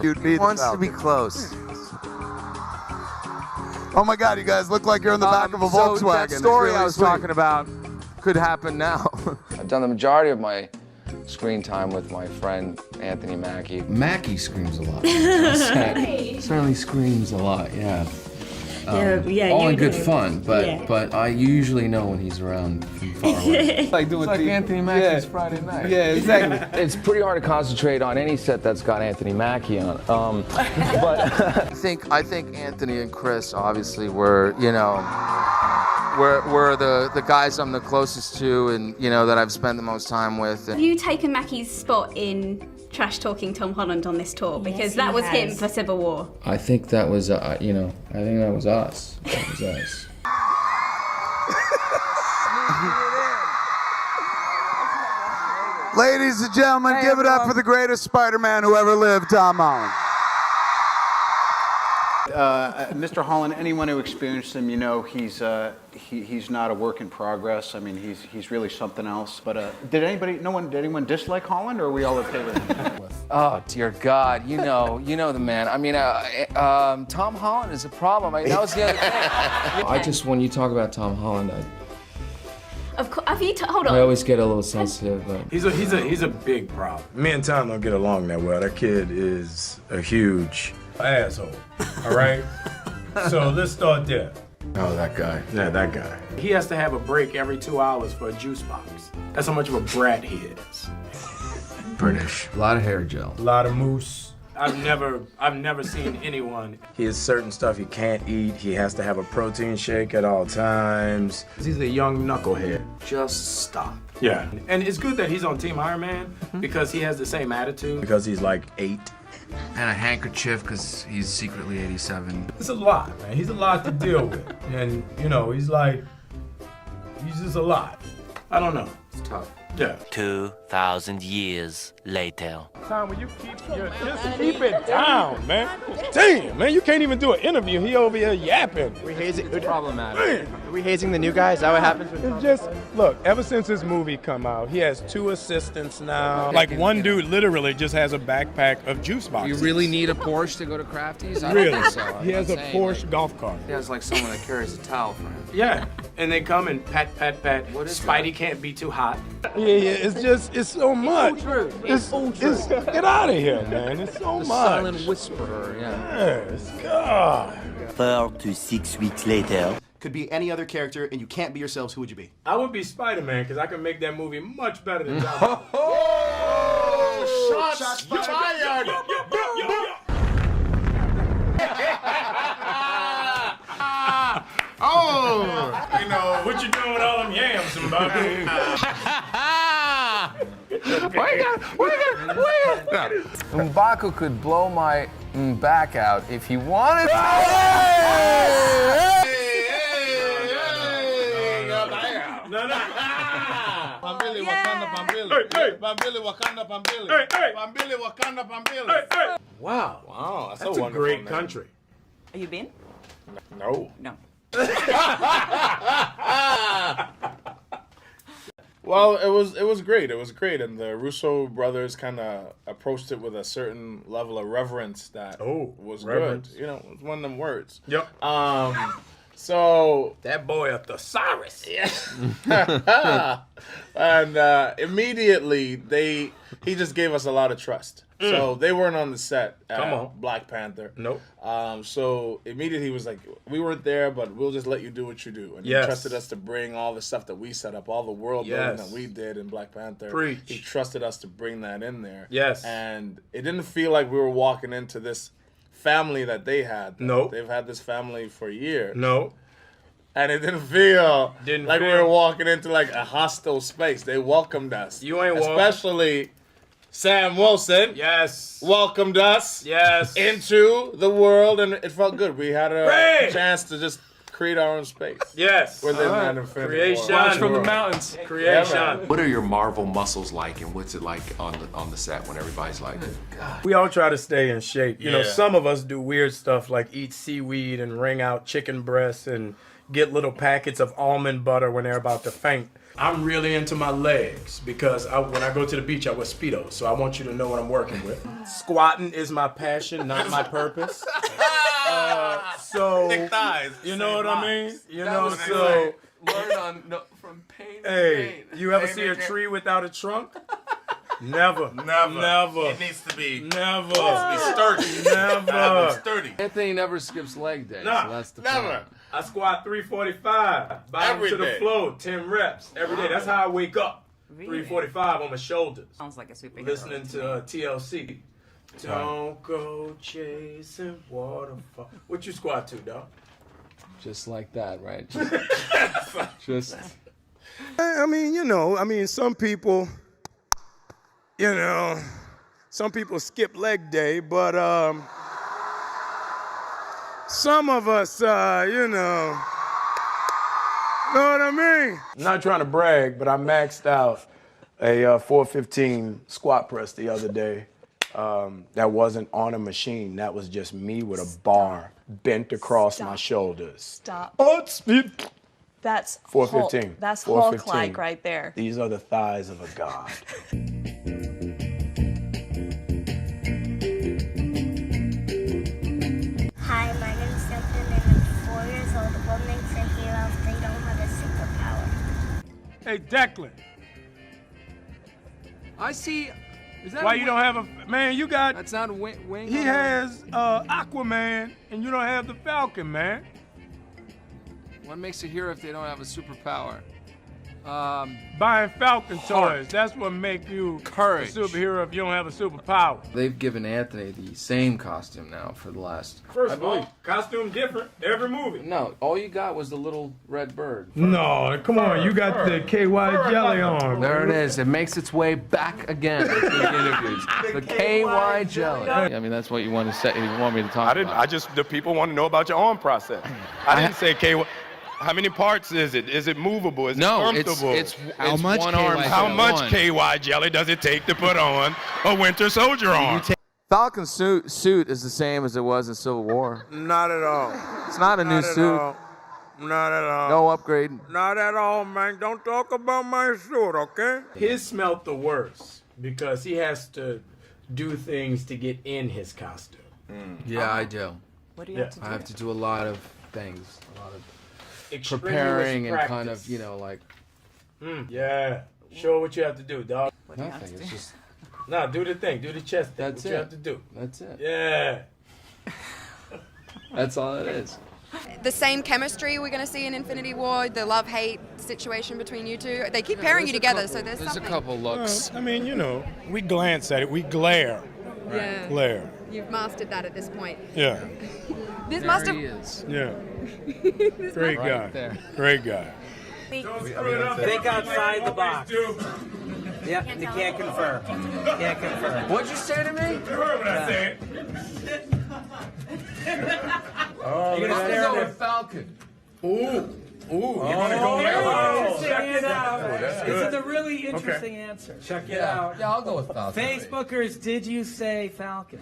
Dude, he wants to be close. Oh my God, you guys look like you're in the back of a Volkswagen. So that story I was talking about could happen now. I've done the majority of my screen time with my friend Anthony Mackie. Mackie screams a lot. Certainly screams a lot, yeah. All in good fun, but I usually know when he's around from far away. It's like Anthony Mackie's Friday night. Yeah, exactly. It's pretty hard to concentrate on any set that's got Anthony Mackie on it. I think Anthony and Chris obviously were, you know, were the guys I'm the closest to and, you know, that I've spent the most time with. Have you taken Mackie's spot in trash talking Tom Holland on this tour? Because that was him for Civil War. I think that was, you know, I think that was us. That was us. Ladies and gentlemen, give it up for the greatest Spider-Man who ever lived, Tom Holland. Mr. Holland, anyone who experienced him, you know he's not a work in progress. I mean, he's really something else. But did anyone dislike Holland, or are we all okay with him? Oh dear God, you know the man. I mean, Tom Holland is a problem. I mean, that was the other thing. When you talk about Tom Holland, Of course, hold on. I always get a little sensitive. But He's a big problem. Me and Tom don't get along that well. That kid is a huge asshole. All right. So let's start there. oh, that guy. Yeah, that guy. He has to have a break every 2 hours for a juice box. That's how much of a brat he is. British. A lot of hair gel. A lot of moose. I've never seen anyone. He has certain stuff he can't eat. He has to have a protein shake at all times. He's a young knucklehead. Just stop. Yeah. And it's good that he's on Team Iron Man because he has the same attitude. Because he's like 8. And a handkerchief because he's secretly 87. It's a lot, man. He's a lot to deal with. And, you know, he's just a lot. I don't know. It's tough. Yeah. 2,000 years later. Tom, will you keep it down, man? Damn, man, you can't even do an interview. He over here yapping. It's problematic. Are we hazing the new guy? Is that what happens with Tom? It's just, look, ever since this movie come out, he has 2 assistants now. Like one dude literally just has a backpack of juice boxes. You really need a Porsche to go to Crafties? I don't Really? think so. He has a Porsche golf cart. He has like someone that carries a towel for him. Yeah, and they come and pat. What is Spidey can't be too hot. Yeah, it's so much. It's get out of here, man. It's so much. Silent whisperer, yeah. Yes, God. 4 to 6 weeks later. Could be any other character, and you can't be yourselves. Who would you be? I would be Spider-Man because I can make that movie much better than Tom. Shots fired! Oh, you know what you doing with all them yams, Bobby? M'Baku could blow my back out if he wanted to. No. Pambili, Wakanda, Pambili. Hey. Pambili, Wakanda, Pambili. Hey. Pambili, Wakanda, Pambili. Wow, that's a great country. Have you been? No. No. Well, it was great. It was great, and the Russo brothers kind of approached it with a certain level of reverence that was reverence. good. You know, it was one of them words. Yep. So that boy a thesaurus. Yeah. And immediately he just gave us a lot of trust. So they weren't on the set at Black Panther. Nope. So immediately he was like, we weren't there, but we'll just let you do what you do. And he trusted us to bring all the stuff that we set up, all the world building that we did in Black Panther. Preach. He trusted us to bring that in there. Yes. And it didn't feel like we were walking into this family that they had. Nope. They've had this family for years. No. And it didn't feel like we were walking into like a hostile space. They welcomed us. You ain't walking. Especially Sam Wilson. Yes. Welcomed us. Yes. Into the world, and it felt good. We had a chance to just create our own space. Yes. Within that Infinity Creation. War. Watch from the mountains. Creation. What are your Marvel muscles like, and what's it like on the set when everybody's like, We all try to stay in shape. You know, some of us do weird stuff like eat seaweed and wring out chicken breasts and get little packets of almond butter when they're about to faint. I'm really into my legs because when I go to the beach, I wear Speedos. So I want you to know what I'm working with. Squatting is my passion, not my purpose. So Thick thighs. you know what I mean? You know, was so Learn from pain to hey, gain. you ever see a tree without a trunk? Never. Never. It needs to be. Never. Sturdy. Never. Sturdy. Anthony never skips leg day, Nah, so that's the never. plan. I squat 345, bottom Every to the day. floor, 10 reps every day. That's how I wake up. 345 on my shoulders. Sounds like a superhero. Listening to TLC. Don't go chasing waterfall. What you squat to, dog? Just like that, right? Just. I mean, some people, some people skip leg day, but some of us, know what I mean? I'm not trying to brag, but I maxed out a 415 squat press the other day. That wasn't on a machine. That was just me with a bar bent across my shoulders. Stop. Oh, speed. That's 415. Hulk. That's 415. Hulk-like right there. These are the thighs of a god. Hi, my name is Simpson and I'm 4 years old. What makes a hero if they don't have a superpower? Hey, Declan. I see. Is that Why you don't have a man? You got. That's not wing. He has Aquaman, and you don't have the Falcon, man. What makes a hero if they don't have a superpower? Buying Falcon Heart. toys. That's what make you Courage. a superhero if you don't have a superpower. They've given Anthony the same costume now for the last. First of all, costume different every movie. No, all you got was the little red bird. No, come on. You got the KY jelly on. There it is. It makes its way back again to the interviews. The KY jelly. I mean, that's what you want to say. You want me to talk about. The people want to know about your arm process. I didn't say KY. How many parts is it? Is it movable? Is it comfortable? It's one arm. How much KY jelly does it take to put on a Winter Soldier arm? Falcon suit is the same as it was in Civil War. Not at all. It's not a new suit. Not at all. No upgrade. Not at all, man. Don't talk about my suit, okay? His smelt the worst because he has to do things to get in his costume. Yeah, I do. What do you have to do? I have to do a lot of things. A lot of Extraneous preparing and kind practice. of, like. Yeah. Show what you have to do, dog. Nothing. It's just. No, do the thing. Do the chest thing. That's what it. you have to do. That's it. Yeah. That's all it is. The same chemistry we're going to see in Infinity War, the love-hate situation between you two. They keep pairing you together, so there's something. a couple looks. I mean, we glance at it. We glare. Yeah. Glare. You've mastered that at this point. Yeah. This must have. He is. Yeah. Great guy. there. Great guy. Think outside the box. Yep, you can't confirm. Can't confirm. What'd you say to me? Oh, You're gonna stare at Falcon. Ooh. You want to go there? Check it out. This is a really interesting answer. Check it out. Yeah, I'll go with Falcon. Facebookers, did you say Falcon?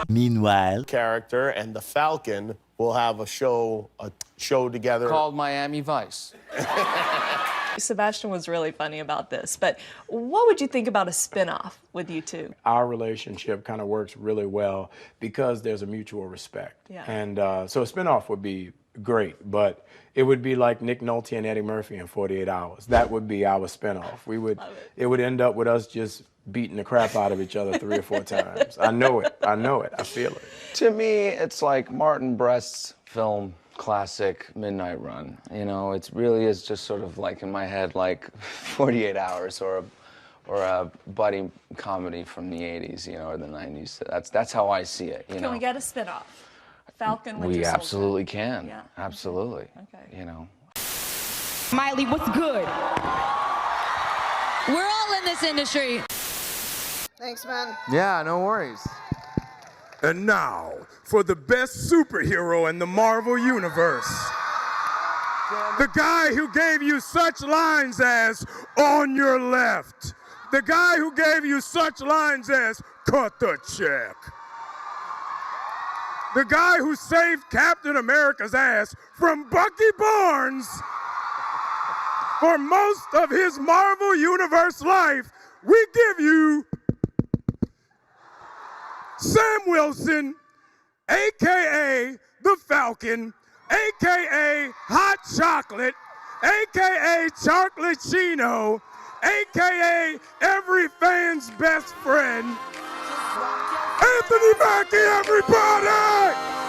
Meanwhile, character and the Falcon will have a show together called Miami Vice. Sebastian was really funny about this, but what would you think about a spin-off with you two? Our relationship kind of works really well because there's a mutual respect. Yeah. And so a spinoff would be great, but it would be like Nick Nolte and Eddie Murphy in 48 Hours. That would be our spinoff. It would end up with us just beating the crap out of each other 3 or 4 times. I know it. I feel it. To me, it's like Martin Brest's film classic Midnight Run. It really is just sort of like in my head like 48 Hours or a buddy comedy from the 80s, or the 90s. That's how I see it. Can we get a spin-off? Falcon Winter We Soldier. absolutely can. Yeah. Absolutely. Okay. Miley, what's good? We're all in this industry. Thanks, man. Yeah, no worries. And now, for the best superhero in the Marvel Universe. The guy who gave you such lines as, on your left. The guy who gave you such lines as, cut the check. the guy who saved Captain America's ass from Bucky Barnes for most of his Marvel Universe life, we give you Sam Wilson, a.k.a. the Falcon, a.k.a. Hot Chocolate, a.k.a. Chocolate Chino, a.k.a. every fan's best friend, Anthony Mackie, everybody!